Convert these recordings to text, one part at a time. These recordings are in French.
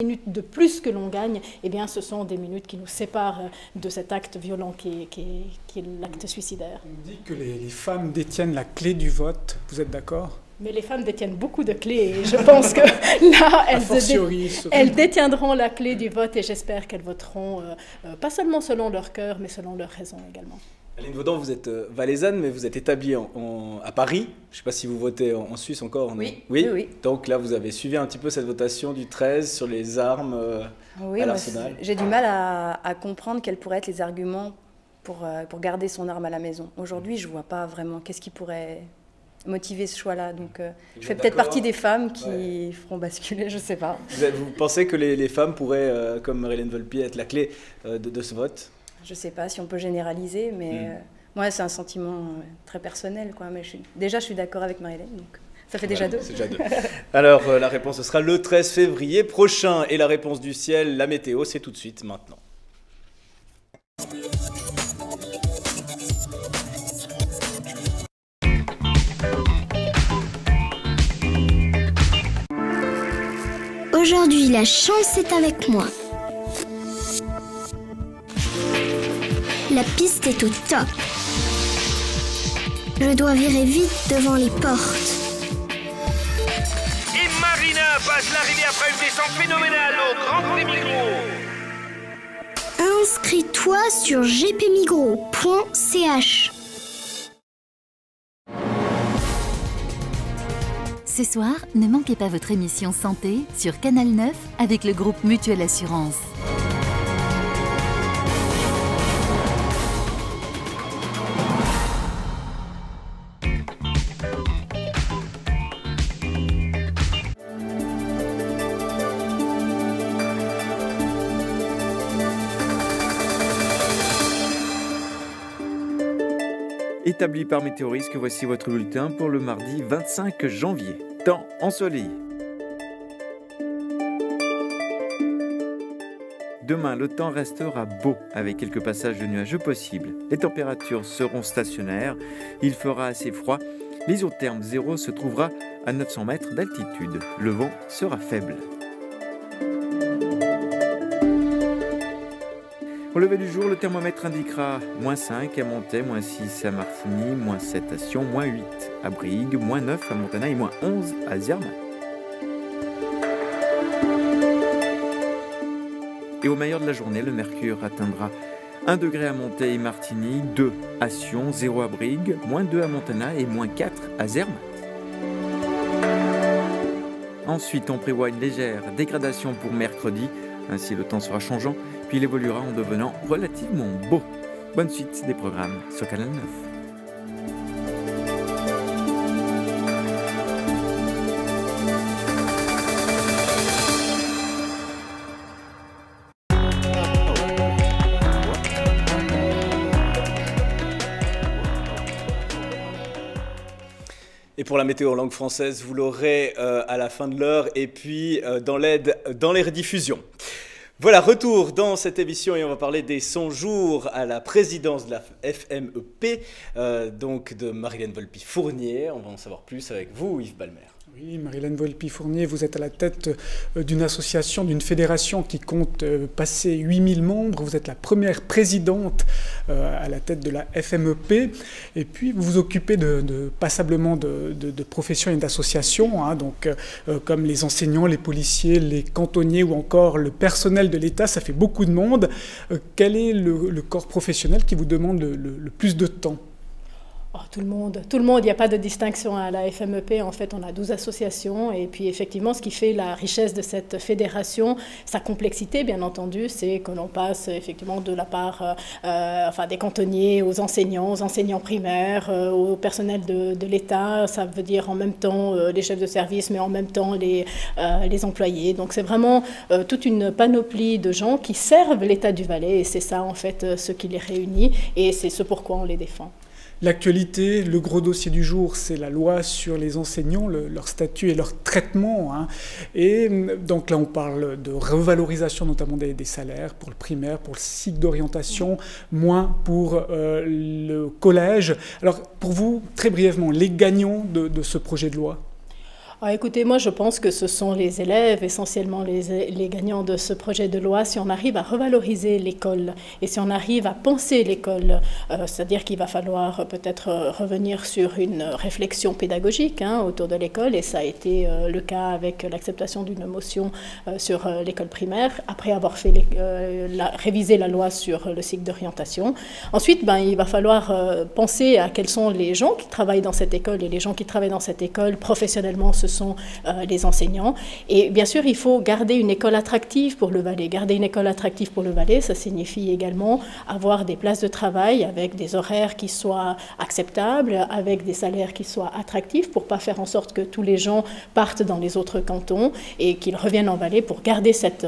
minutes de plus que l'on gagne, eh bien, ce sont des minutes qui nous séparent de cet acte violent qui est l'acte suicidaire. On dit que les femmes détiennent la clé du vote, vous êtes d'accord? Mais les femmes détiennent beaucoup de clés et je pense que là, elles détiendront la clé du vote et j'espère qu'elles voteront, pas seulement selon leur cœur, mais selon leur raison également. Aline Vaudan, vous êtes valaisanne, mais vous êtes établie à Paris. Je ne sais pas si vous votez en Suisse encore. Oui. Oui. Donc là, vous avez suivi un petit peu cette votation du 13 sur les armes à l'arsenal. J'ai du mal à comprendre quels pourraient être les arguments pour garder son arme à la maison. Aujourd'hui, je ne vois pas vraiment qu'est-ce qui pourrait motiver ce choix-là. Donc, je fais peut-être partie des femmes qui feront basculer, je ne sais pas. Vous pensez que les femmes pourraient, comme Marie-Hélène Volpi, être la clé de ce vote? Je ne sais pas si on peut généraliser, mais moi, c'est un sentiment très personnel, quoi. Mais je suis d'accord avec Marie-Hélène, donc ça fait déjà deux. C'est déjà deux. Alors, la réponse, ce sera le 13 février prochain. Et la réponse du ciel, la météo, c'est tout de suite, maintenant. Aujourd'hui, la chance est avec moi. La piste est au top. Je dois virer vite devant les portes. Et Marina passe l'arrivée après une descente phénoménale au Grand Prix Migros. Inscris-toi sur gpmigros.ch. Ce soir, ne manquez pas votre émission Santé sur Canal 9 avec le groupe Mutuelle Assurance. Établi par Météorisque, voici votre bulletin pour le mardi 25 janvier. Temps ensoleillé. Demain, le temps restera beau avec quelques passages de nuages possibles. Les températures seront stationnaires, il fera assez froid. L'isotherme zéro se trouvera à 900 mètres d'altitude. Le vent sera faible. Au lever du jour, le thermomètre indiquera -5 à Montaix, -6 à Martigny, -7 à Sion, -8 à Brigue, -9 à Montana et -11 à Zermatt. Et au meilleur de la journée, le mercure atteindra 1 degré à Montaix et Martigny, 2 à Sion, 0 à Brigue, -2 à Montana et -4 à Zermatt. Ensuite, on prévoit une légère dégradation pour mercredi, ainsi le temps sera changeant, puis il évoluera en devenant relativement beau. Bonne suite des programmes sur Canal 9. Et pour la météo en langue française, vous l'aurez à la fin de l'heure et puis dans les rediffusions. Voilà, retour dans cette émission et on va parler des 100 jours à la présidence de la FMEP, donc de Marie-Hélène Volpi-Fournier. On va en savoir plus avec vous, Yves Balmer. Oui, Marie-Hélène Volpi-Fournier, vous êtes à la tête d'une association, d'une fédération qui compte passer 8000 membres. Vous êtes la première présidente à la tête de la FMEP. Et puis, vous vous occupez passablement de professions et d'associations, hein, donc, comme les enseignants, les policiers, les cantonniers ou encore le personnel de l'État. Ça fait beaucoup de monde. Quel est le corps professionnel qui vous demande le plus de temps ? Oh, tout le monde, il n'y a pas de distinction à la FMEP. En fait, on a 12 associations et puis effectivement, ce qui fait la richesse de cette fédération, sa complexité, bien entendu, c'est que l'on passe effectivement de la part des cantonniers aux enseignants primaires, au personnel de l'État. Ça veut dire en même temps les chefs de service, mais en même temps les employés. Donc c'est vraiment toute une panoplie de gens qui servent l'État du Valais et c'est ça en fait ce qui les réunit et c'est ce pourquoi on les défend. L'actualité, le gros dossier du jour, c'est la loi sur les enseignants, leur statut et leur traitement. Hein. Et donc là, on parle de revalorisation notamment des salaires pour le primaire, pour le cycle d'orientation, moins pour le collège. Alors, pour vous, très brièvement, les gagnants de ce projet de loi ? Écoutez, moi je pense que ce sont les élèves, essentiellement les gagnants de ce projet de loi. Si on arrive à revaloriser l'école et si on arrive à penser l'école, c'est-à-dire qu'il va falloir peut-être revenir sur une réflexion pédagogique autour de l'école, et ça a été le cas avec l'acceptation d'une motion sur l'école primaire, après avoir fait réviser la loi sur le cycle d'orientation. Ensuite, il va falloir penser à quels sont les gens qui travaillent dans cette école, et les gens qui travaillent dans cette école professionnellement, ce sont les enseignants. Et bien sûr, il faut garder une école attractive pour le Valais. Garder une école attractive pour le Valais, ça signifie également avoir des places de travail avec des horaires qui soient acceptables, avec des salaires qui soient attractifs, pour ne pas faire en sorte que tous les gens partent dans les autres cantons et qu'ils reviennent en Valais pour garder cette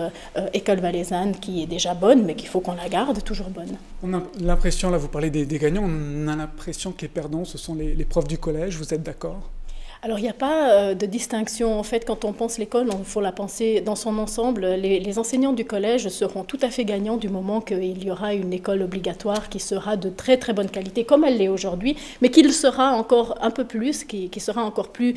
école valaisanne qui est déjà bonne, mais qu'il faut qu'on la garde toujours bonne. On a l'impression, là vous parlez des gagnants, on a l'impression que les perdants, ce sont les profs du collège, vous êtes d'accord ? Alors, il n'y a pas de distinction. En fait, quand on pense l'école, il faut la penser dans son ensemble. Les enseignants du collège seront tout à fait gagnants du moment qu'il y aura une école obligatoire qui sera de très très bonne qualité, comme elle l'est aujourd'hui, mais qui sera encore un peu plus, qui sera encore plus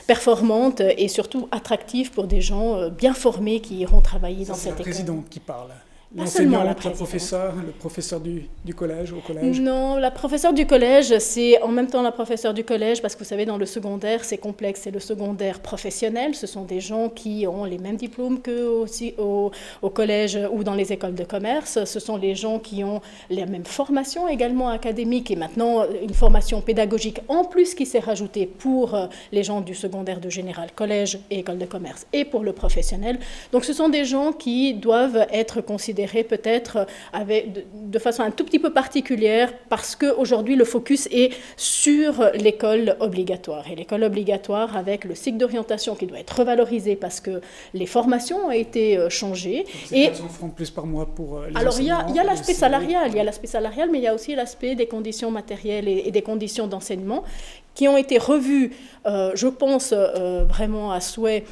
performante et surtout attractive pour des gens bien formés qui iront travailler dans cette école. C'est la présidente qui parle. L'enseignant, le professeur du collège, au collège? Non, la professeure du collège, c'est en même temps la professeure du collège, parce que vous savez, dans le secondaire, c'est complexe, c'est le secondaire professionnel. Ce sont des gens qui ont les mêmes diplômes qu'au collège ou dans les écoles de commerce. Ce sont les gens qui ont les mêmes formations également académiques, et maintenant une formation pédagogique en plus qui s'est rajoutée pour les gens du secondaire de général, collège et école de commerce, et pour le professionnel. Donc ce sont des gens qui doivent être considérés peut-être de façon un tout petit peu particulière, parce qu'aujourd'hui le focus est sur l'école obligatoire. Et l'école obligatoire avec le cycle d'orientation qui doit être revalorisé parce que les formations ont été changées. C'est 400 francs de plus par mois pour les alors il y a l'aspect salarial, mais il y a aussi l'aspect des conditions matérielles et des conditions d'enseignement qui ont été revues, je pense, vraiment à souhait,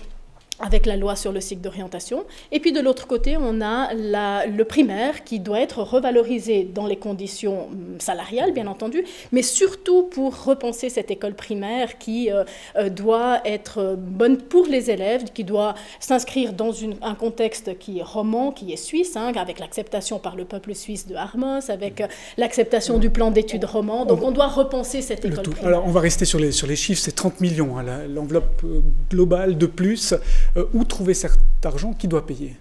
avec la loi sur le cycle d'orientation. Et puis de l'autre côté, on a le primaire qui doit être revalorisé dans les conditions salariales, bien entendu, mais surtout pour repenser cette école primaire qui doit être bonne pour les élèves, qui doit s'inscrire dans un contexte qui est roman, qui est suisse, avec l'acceptation par le peuple suisse de Harmos, avec l'acceptation du plan d'études roman. Donc on doit repenser cette école primaire. Alors on va rester sur les chiffres, c'est 30 millions, l'enveloppe globale de plus. Où trouver cet argent? Qui doit payer?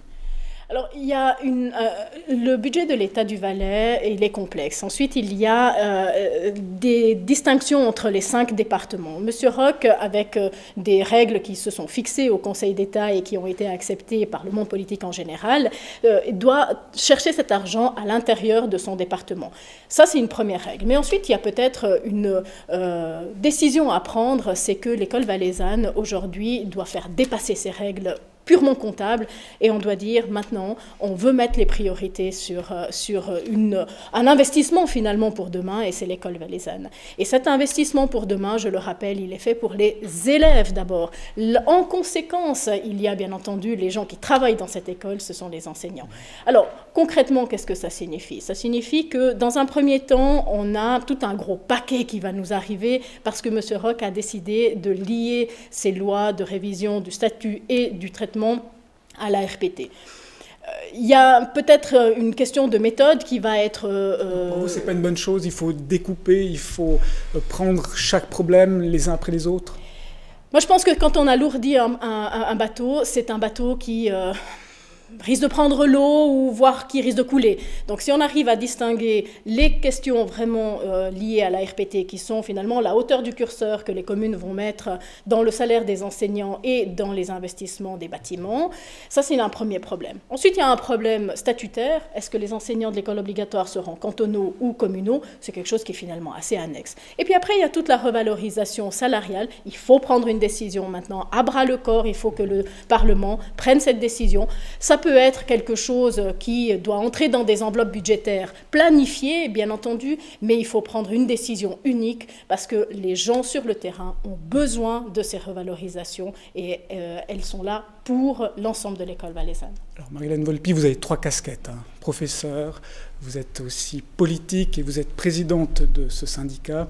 Alors, il y a le budget de l'État du Valais, il est complexe. Ensuite, il y a des distinctions entre les 5 départements. Monsieur Roch, avec des règles qui se sont fixées au Conseil d'État et qui ont été acceptées par le monde politique en général, doit chercher cet argent à l'intérieur de son département. Ça, c'est une première règle. Mais ensuite, il y a peut-être une décision à prendre, c'est que l'école valaisanne, aujourd'hui, doit faire dépasser ces règles purement comptable, et on doit dire maintenant, on veut mettre les priorités sur un investissement finalement pour demain, et c'est l'école valaisanne. Et cet investissement pour demain, je le rappelle, il est fait pour les élèves d'abord. En conséquence, il y a bien entendu les gens qui travaillent dans cette école, ce sont les enseignants. Alors, concrètement, qu'est-ce que ça signifie? Ça signifie que dans un premier temps, on a tout un gros paquet qui va nous arriver parce que M. Roch a décidé de lier ces lois de révision du statut et du traitement à la RPT. Il y a peut-être une question de méthode qui va être... Pour vous, ce n'est pas une bonne chose, il faut découper, il faut prendre chaque problème les uns après les autres? Moi, je pense que quand on alourdit un bateau, c'est un bateau qui... risque de prendre l'eau ou voire qui risque de couler. Donc si on arrive à distinguer les questions vraiment liées à la RPT, qui sont finalement la hauteur du curseur que les communes vont mettre dans le salaire des enseignants et dans les investissements des bâtiments, ça c'est un premier problème. Ensuite, il y a un problème statutaire. Est-ce que les enseignants de l'école obligatoire seront cantonaux ou communaux? C'est quelque chose qui est finalement assez annexe. Et puis après, il y a toute la revalorisation salariale. Il faut prendre une décision maintenant à bras le corps. Il faut que le Parlement prenne cette décision. Ça peut être quelque chose qui doit entrer dans des enveloppes budgétaires planifiées, bien entendu, mais il faut prendre une décision unique parce que les gens sur le terrain ont besoin de ces revalorisations et elles sont là pour l'ensemble de l'école valaisanne. Alors Marie-Hélène Volpi, vous avez 3 casquettes, hein. Professeur, vous êtes aussi politique et vous êtes présidente de ce syndicat.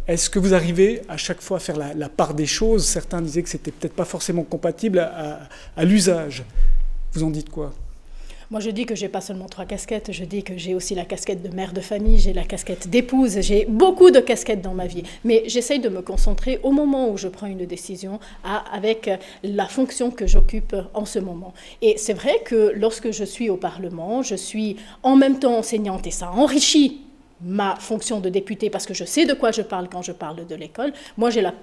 Est-ce que vous arrivez à chaque fois à faire la part des choses? Certains disaient que c'était peut-être pas forcément compatible à l'usage. Vous en dites quoi? Moi, je dis que j'ai pas seulement 3 casquettes, je dis que j'ai aussi la casquette de mère de famille, j'ai la casquette d'épouse, j'ai beaucoup de casquettes dans ma vie. Mais j'essaye de me concentrer au moment où je prends une décision avec la fonction que j'occupe en ce moment. Et c'est vrai que lorsque je suis au Parlement, je suis en même temps enseignante et ça enrichit ma fonction de députée parce que je sais de quoi je parle quand je parle de l'école. Moi, j'ai la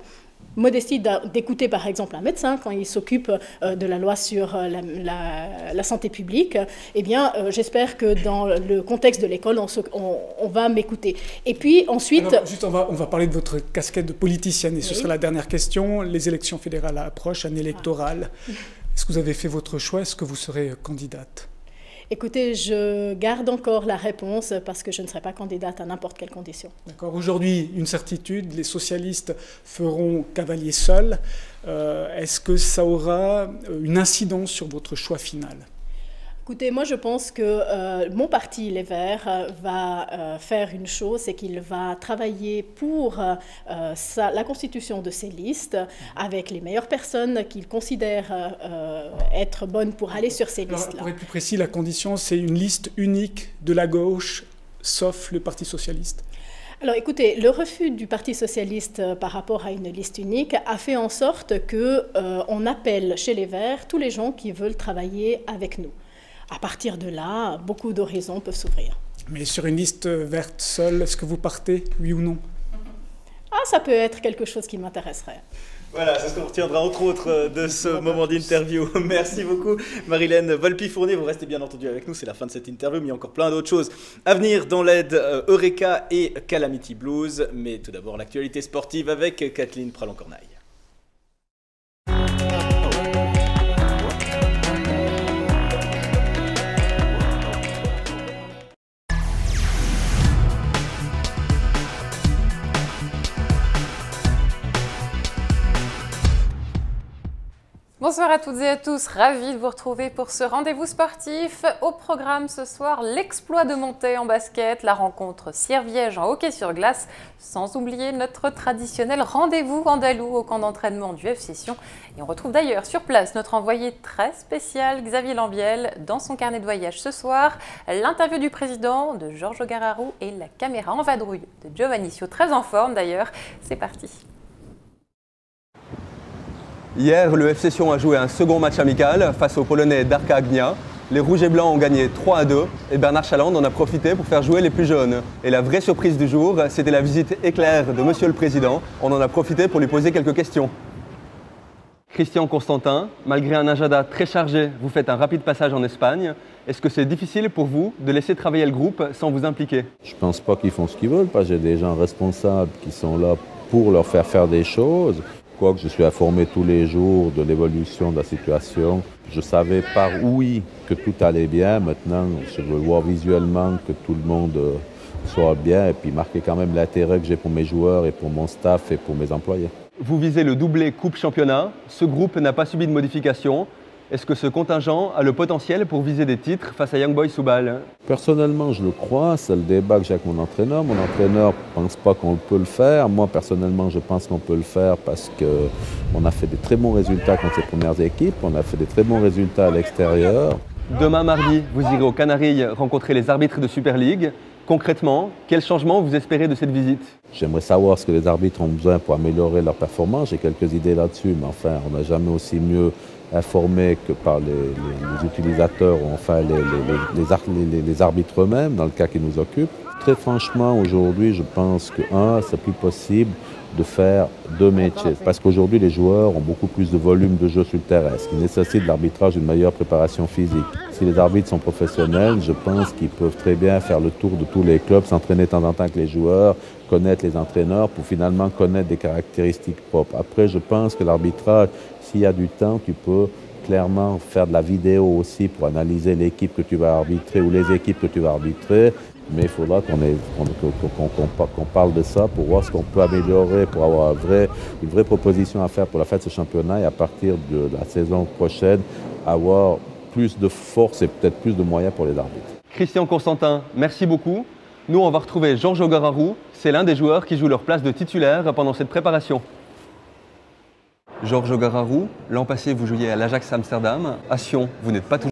modestie d'écouter par exemple un médecin quand il s'occupe de la loi sur la santé publique. Eh bien, j'espère que dans le contexte de l'école, on va m'écouter. Et puis ensuite... Alors, juste, on va parler de votre casquette de politicienne et ce sera la dernière question. Les élections fédérales approchent, année électorale. Est-ce que vous avez fait votre choix? Est-ce que vous serez candidate? Écoutez, je garde encore la réponse parce que je ne serai pas candidate à n'importe quelle condition. D'accord. Aujourd'hui, une certitude, les socialistes feront cavalier seul. Est-ce que ça aura une incidence sur votre choix final? Écoutez, moi je pense que mon parti, les Verts, va faire une chose, c'est qu'il va travailler pour la constitution de ces listes avec les meilleures personnes qu'il considère être bonnes pour aller sur ces listes-là. Pour être plus précis, la condition, c'est une liste unique de la gauche, sauf le Parti socialiste. Alors écoutez, le refus du Parti socialiste par rapport à une liste unique a fait en sorte qu'on appelle chez les Verts tous les gens qui veulent travailler avec nous. À partir de là, beaucoup d'horizons peuvent s'ouvrir. Mais sur une liste verte seule, est-ce que vous partez, oui ou non? Ah, ça peut être quelque chose qui m'intéresserait. Voilà, c'est ce qu'on retiendra entre autres de ce moment d'interview. Merci beaucoup Marie-Hélène Volpi-Fournier, vous restez bien entendu avec nous, c'est la fin de cette interview, mais il y a encore plein d'autres choses à venir dans l'aide Eureka et Calamity Blues. Mais tout d'abord l'actualité sportive avec Kathleen Pralon-Corneille. Bonsoir à toutes et à tous, ravi de vous retrouver pour ce rendez-vous sportif. Au programme ce soir, l'exploit de Montaix en basket, la rencontre Sierviège en hockey sur glace, sans oublier notre traditionnel rendez-vous andalou au camp d'entraînement du FC Sion. Et on retrouve d'ailleurs sur place notre envoyé très spécial Xavier Lambiel dans son carnet de voyage ce soir, l'interview du président de Georges Gararou et la caméra en vadrouille de Giovanni Sio, très en forme d'ailleurs. C'est parti. Hier, le FC Sion a joué un second match amical face aux Polonais d'Arka Gdynia. Les Rouges et Blancs ont gagné 3-2 et Bernard Chaland en a profité pour faire jouer les plus jeunes. Et la vraie surprise du jour, c'était la visite éclair de Monsieur le Président. On en a profité pour lui poser quelques questions. Christian Constantin, malgré un agenda très chargé, vous faites un rapide passage en Espagne. Est-ce que c'est difficile pour vous de laisser travailler le groupe sans vous impliquer? Je ne pense pas qu'ils font ce qu'ils veulent, parce que j'ai des gens responsables qui sont là pour leur faire des choses. Quoique je suis informé tous les jours de l'évolution de la situation. Je savais par oui que tout allait bien. Maintenant, je veux voir visuellement que tout le monde soit bien et puis marquer quand même l'intérêt que j'ai pour mes joueurs et pour mon staff et pour mes employés. Vous visez le doublé Coupe-Championnat. Ce groupe n'a pas subi de modification. Est-ce que ce contingent a le potentiel pour viser des titres face à Young Boys Soubal? Personnellement, je le crois. C'est le débat que j'ai avec mon entraîneur. Mon entraîneur ne pense pas qu'on peut le faire. Moi, personnellement, je pense qu'on peut le faire parce qu'on a fait des très bons résultats contre les premières équipes. On a fait des très bons résultats à l'extérieur. Demain, mardi, vous irez aux Canaries rencontrer les arbitres de Super League. Concrètement, quel changement vous espérez de cette visite? J'aimerais savoir ce que les arbitres ont besoin pour améliorer leur performance. J'ai quelques idées là-dessus, mais enfin, on n'a jamais aussi mieux informé que par les utilisateurs ou enfin les arbitres eux-mêmes, dans le cas qui nous occupe. Très franchement, aujourd'hui, je pense que, c'est plus possible de faire deux métiers. Parce qu'aujourd'hui, les joueurs ont beaucoup plus de volume de jeu sur le terrain, ce qui nécessite de l'arbitrage d'une meilleure préparation physique. Si les arbitres sont professionnels, je pense qu'ils peuvent très bien faire le tour de tous les clubs, s'entraîner de temps en temps avec les joueurs, connaître les entraîneurs pour finalement connaître des caractéristiques propres. Après, je pense que l'arbitrage, s'il y a du temps, tu peux clairement faire de la vidéo aussi pour analyser l'équipe que tu vas arbitrer ou les équipes que tu vas arbitrer. Mais il faudra qu'on parle de ça pour voir ce qu'on peut améliorer, pour avoir une vraie proposition à faire pour la fin de ce championnat et à partir de la saison prochaine, avoir plus de force et peut-être plus de moyens pour les arbitres. Christian Constantin, merci beaucoup. Nous, on va retrouver Georges Ogararou. C'est l'un des joueurs qui joue leur place de titulaire pendant cette préparation. Georges Ogararou, l'an passé, vous jouiez à l'Ajax Amsterdam. À Sion, vous n'êtes pas toujours